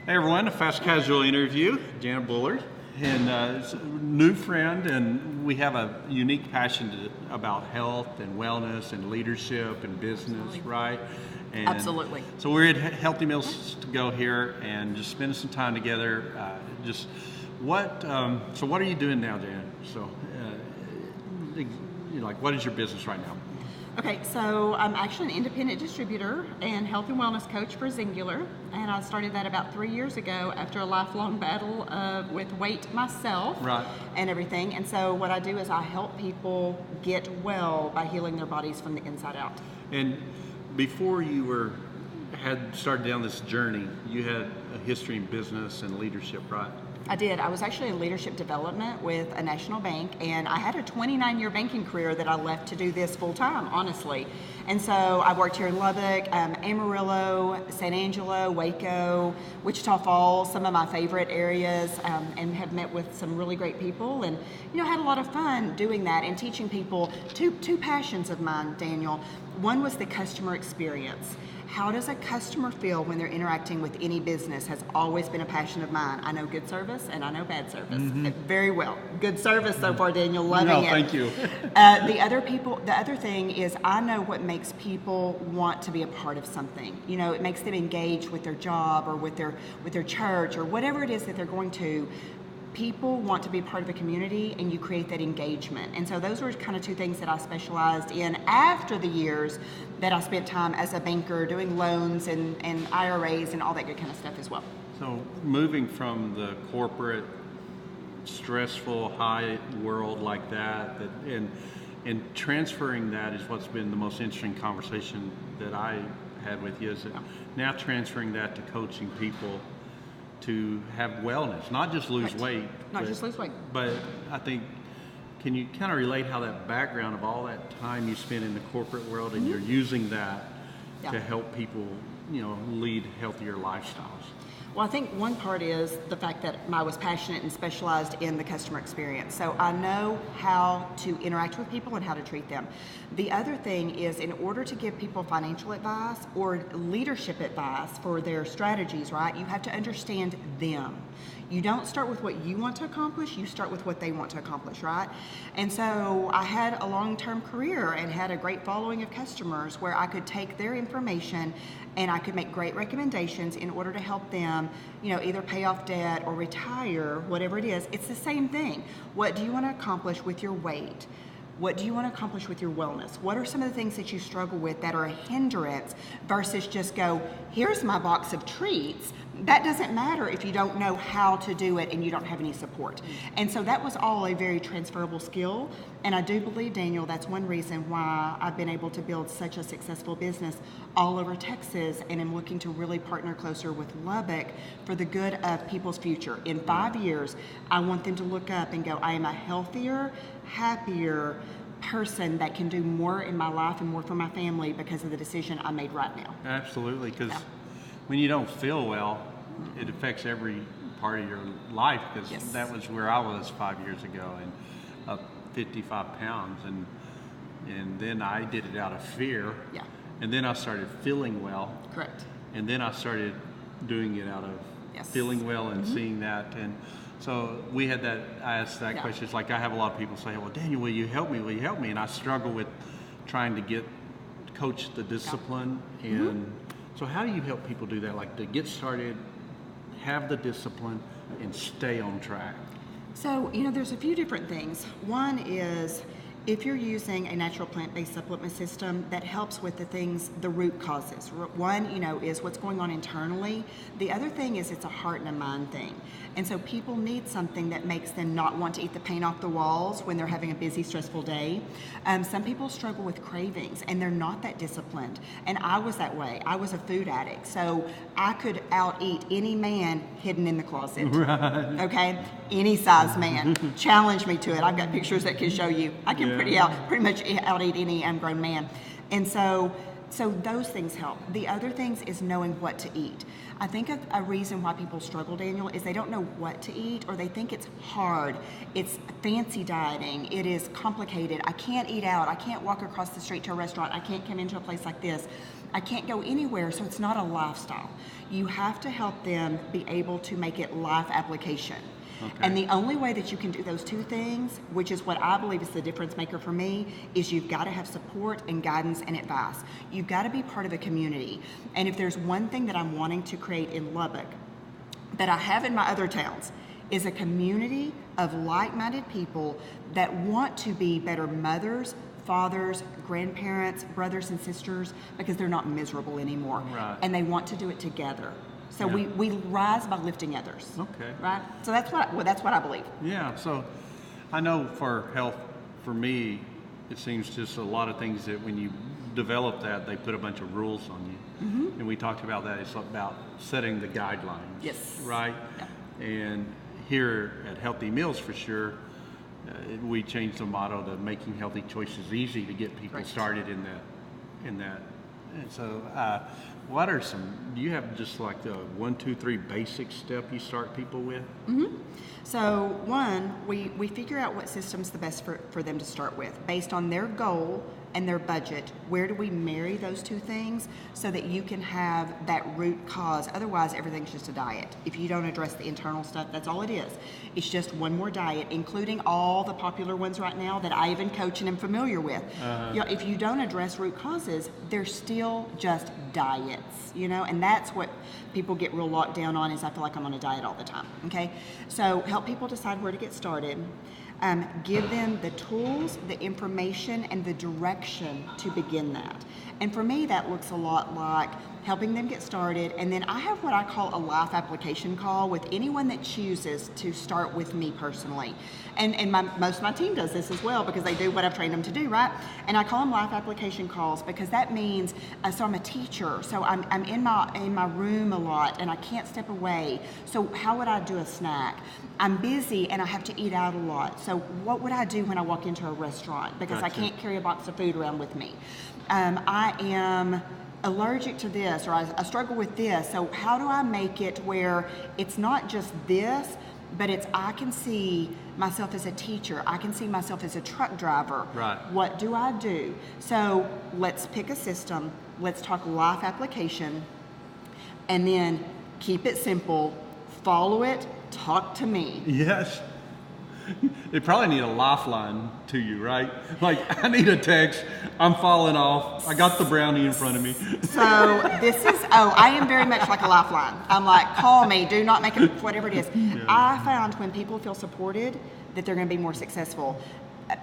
Hey everyone, a fast casual interview. Jana Bullard, and it's a new friend, and we have a unique passion about health and wellness and leadership and business, Absolutely. right? And Absolutely. So we're at Healthy Meals to Go here, and just spending some time together. So what are you doing now, Jana? So, what is your business right now? Okay, so I'm actually an independent distributor and health and wellness coach for Xyngular, and I started that about 3 years ago after a lifelong battle with weight myself, Right. And everything. And so what I do is I help people get well by healing their bodies from the inside out. And before you had started down this journey, you had a history in business and leadership, right? I did. I was actually in leadership development with a national bank, and I had a 29-year banking career that I left to do this full time, honestly. And so I worked here in Lubbock, Amarillo, San Angelo, Waco, Wichita Falls, some of my favorite areas, and have met with some really great people, and had a lot of fun doing that and teaching people two passions of mine, Daniel. One was the customer experience. How does a customer feel when they're interacting with any business has always been a passion of mine. I know good service and I know bad service very well. Good service so far, Daniel, loving it. Thank you. The other thing is I know what makes people want to be a part of something. It makes them engage with their job or with their church or whatever it is that they're going to. People want to be part of a community, and you create that engagement. And so those were kind of two things that I specialized in after the years that I spent time as a banker doing loans and IRAs and all that good kind of stuff as well. So moving from the corporate, stressful, high world like that, and transferring that is what's been the most interesting conversation that I had with you, is that now transferring that to coaching people to have wellness, not just lose weight. Just lose weight. But I think, can you kind of relate how that background of all that time you spent in the corporate world and you're using that to help people, lead healthier lifestyles? Well, I think one part is the fact that I was passionate and specialized in the customer experience. So I know how to interact with people and how to treat them. The other thing is, in order to give people financial advice or leadership advice for their strategies, right, you have to understand them. You don't start with what you want to accomplish, you start with what they want to accomplish, right? And so I had a long-term career and had a great following of customers where I could take their information and I could make great recommendations in order to help them, either pay off debt or retire, whatever it is. It's the same thing. What do you want to accomplish with your weight? What do you want to accomplish with your wellness? What are some of the things that you struggle with that are a hindrance versus just go, here's my box of treats. That doesn't matter if you don't know how to do it and you don't have any support. And so that was all a very transferable skill. And I do believe, Daniel, that's one reason why I've been able to build such a successful business all over Texas, and am looking to really partner closer with Lubbock for the good of people's future. In 5 years, I want them to look up and go, I am a healthier, happier person that can do more in my life and more for my family because of the decision I made right now. Absolutely, because when you don't feel well, it affects every part of your life, because that was where I was 5 years ago, and up 55 pounds, and then I did it out of fear, and then I started feeling well. Correct. And then I started doing it out of feeling well and seeing that. And so we had that, I asked that question. It's like I have a lot of people say, well, Daniel, will you help me? Will you help me? And I struggle with trying to coach the discipline. And so how do you help people do that? Like, to get started, have the discipline, and stay on track? So, there's a few different things. One is, if you're using a natural plant-based supplement system that helps with the root causes. One, is what's going on internally. The other thing is it's a heart and a mind thing. And so people need something that makes them not want to eat the paint off the walls when they're having a busy, stressful day. Some people struggle with cravings and they're not that disciplined. And I was that way. I was a food addict. So I could out-eat any man hidden in the closet. Right. Okay? Any size man. Challenge me to it. I've got pictures that can show you. I can pretty much out-eat any grown man. And so So those things help. The other things is knowing what to eat. I think a reason why people struggle, Daniel, is they don't know what to eat, or they think it's hard. It's fancy dieting. It is complicated. I can't eat out. I can't walk across the street to a restaurant. I can't come into a place like this. I can't go anywhere, so it's not a lifestyle. You have to help them be able to make it life application. Okay. And the only way that you can do those two things, which is what I believe is the difference maker for me, is you've got to have support and guidance and advice. You've got to be part of a community. And if there's one thing that I'm wanting to create in Lubbock that I have in my other towns, is a community of like-minded people that want to be better mothers, fathers, grandparents, brothers and sisters, because they're not miserable anymore. Right. And they want to do it together. So we rise by lifting others. Okay. Right? So that's what I believe. Yeah. So I know for health, for me, it seems just a lot of things that when you develop that, they put a bunch of rules on you. Mm-hmm. And we talked about that. It's about setting the guidelines. Yes. Right? Yeah. And here at Healthy Meals, for sure, we changed the motto to making healthy choices easy to get people started in that. And so, what are do you have just like the 1, 2, 3 basic step you start people with? Mm-hmm. So one, we figure out what system's the best for them to start with based on their goal and their budget. Where do we marry those two things so that you can have that root cause? Otherwise, everything's just a diet. If you don't address the internal stuff, that's all it is. It's just one more diet, including all the popular ones right now that I even coach and am familiar with. You know, if you don't address root causes, they're still just diets, you know, and that's what people get real locked down on, is I feel like I'm on a diet all the time, okay? So help people decide where to get started. Give them the tools, the information, and the direction to begin that. And for me, that looks a lot like helping them get started. And then I have what I call a life application call with anyone that chooses to start with me personally. And most of my team does this as well, because they do what I've trained them to do, right? And I call them life application calls because that means, so I'm a teacher, so I'm in my room a lot and I can't step away. So how would I do a snack? I'm busy and I have to eat out a lot. So what would I do when I walk into a restaurant? Because I can't carry a box of food around with me. I am allergic to this, or I struggle with this. So how do I make it where it's not just this, but it's I can see myself as a teacher, I can see myself as a truck driver. Right. What do I do? So let's pick a system, let's talk life application, and then keep it simple, follow it, talk to me. Yes. They probably need a lifeline to you, right? Like, I need a text, I'm falling off, I got the brownie in front of me. So this is, I am very much like a lifeline. I'm like, call me, do not make it, whatever it is. Yeah. I found when people feel supported that they're going to be more successful.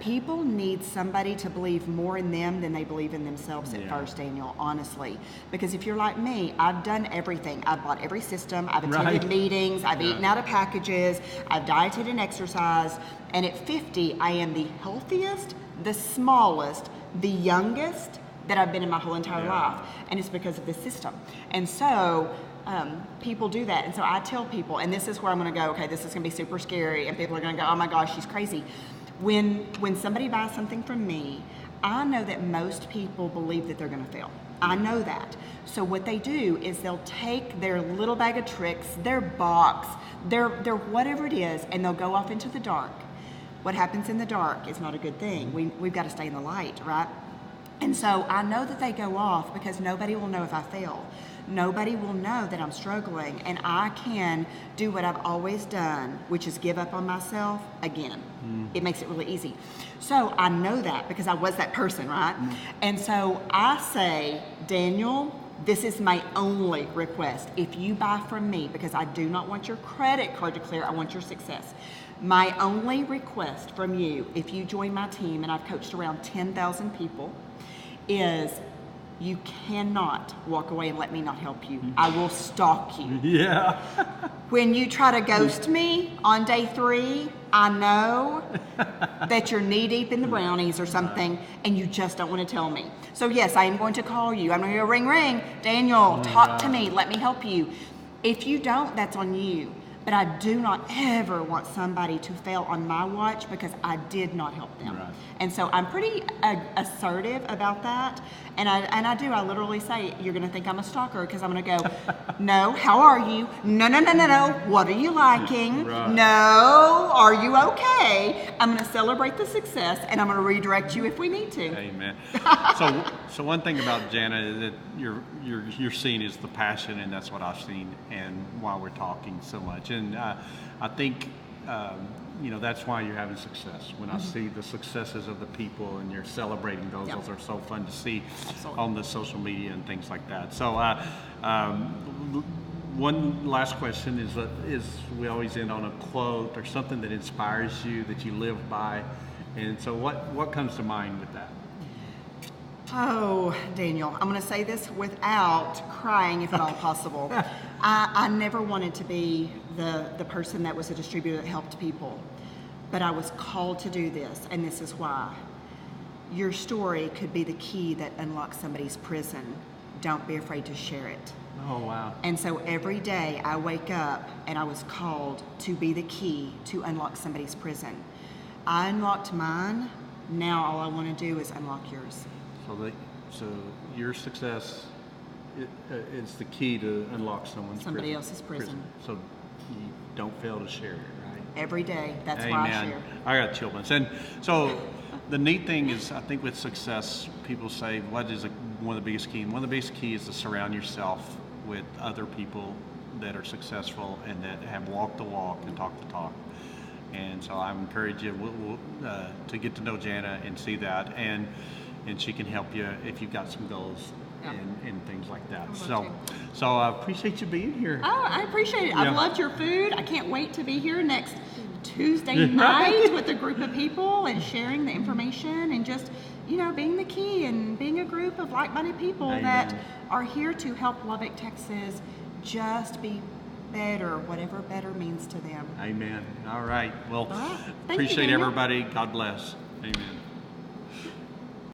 People need somebody to believe more in them than they believe in themselves at first, Daniel, honestly. Because if you're like me, I've done everything. I've bought every system, I've attended meetings, I've eaten out of packages, I've dieted and exercised, and at 50, I am the healthiest, the smallest, the youngest that I've been in my whole entire life. And it's because of this system. And so, people do that. And so I tell people, and this is where I'm going to go, okay, this is going to be super scary, and people are going to go, oh my gosh, she's crazy. When somebody buys something from me, I know that most people believe that they're going to fail. I know that. So what they do is they'll take their little bag of tricks, their box, their whatever it is, and they'll go off into the dark. What happens in the dark is not a good thing. We've got to stay in the light, right? And so I know that they go off because nobody will know if I fail. Nobody will know that I'm struggling, and I can do what I've always done, which is give up on myself again. It makes it really easy. So I know that because I was that person, right? And so I say, Daniel, this is my only request. If you buy from me, because I do not want your credit card to clear, I want your success. My only request from you, if you join my team, and I've coached around 10,000 people, is you cannot walk away and let me not help you. I will stalk you. Yeah. When you try to ghost me on day 3, I know that you're knee deep in the brownies or something, and you just don't want to tell me. So yes, I am going to call you. I'm going to go ring, ring. Daniel, talk to me. Let me help you. If you don't, that's on you. but I do not ever want somebody to fail on my watch because I did not help them. Right. And so I'm pretty assertive about that. And I literally say, you're going to think I'm a stalker because I'm going to go, no, how are you? No, what are you liking? Right. No, are you okay? I'm going to celebrate the success and I'm going to redirect you if we need to. Amen. So one thing about Jana is that you're seeing is the passion, and that's what I've seen, and while we're talking so much, and I think that's why you're having success. When I see the successes of the people and you're celebrating those, those are so fun to see. Absolutely. On the social media and things like that. So one last question is we always end on a quote or something that inspires you, that you live by, and so what comes to mind with that? Oh, Daniel, I'm going to say this without crying, if at all possible. I never wanted to be the person that was a distributor that helped people, but I was called to do this, and this is why. Your story could be the key that unlocks somebody's prison. Don't be afraid to share it. Oh, wow. And so every day I wake up and I was called to be the key to unlock somebody's prison. I unlocked mine. Now all I want to do is unlock yours. So your success is the key to unlock somebody else's prison. So you don't fail to share it, right? Every day. That's Amen. why I share. I got children. And so the neat thing is, I think with success, people say, what is one of the biggest keys? One of the biggest keys is to surround yourself with other people that are successful and that have walked the walk and talked the talk. And so I encourage you to get to know Jana and see that, and she can help you if you've got some goals and things like that. So I appreciate you being here. Oh, I appreciate it. I've loved your food. I can't wait to be here next Tuesday night with a group of people and sharing the information and just, being the key and being a group of like-minded people that are here to help Lubbock, Texas just be better, whatever better means to them. Amen. All right. Well, Thank you, appreciate Daniel. everybody. God bless. Amen.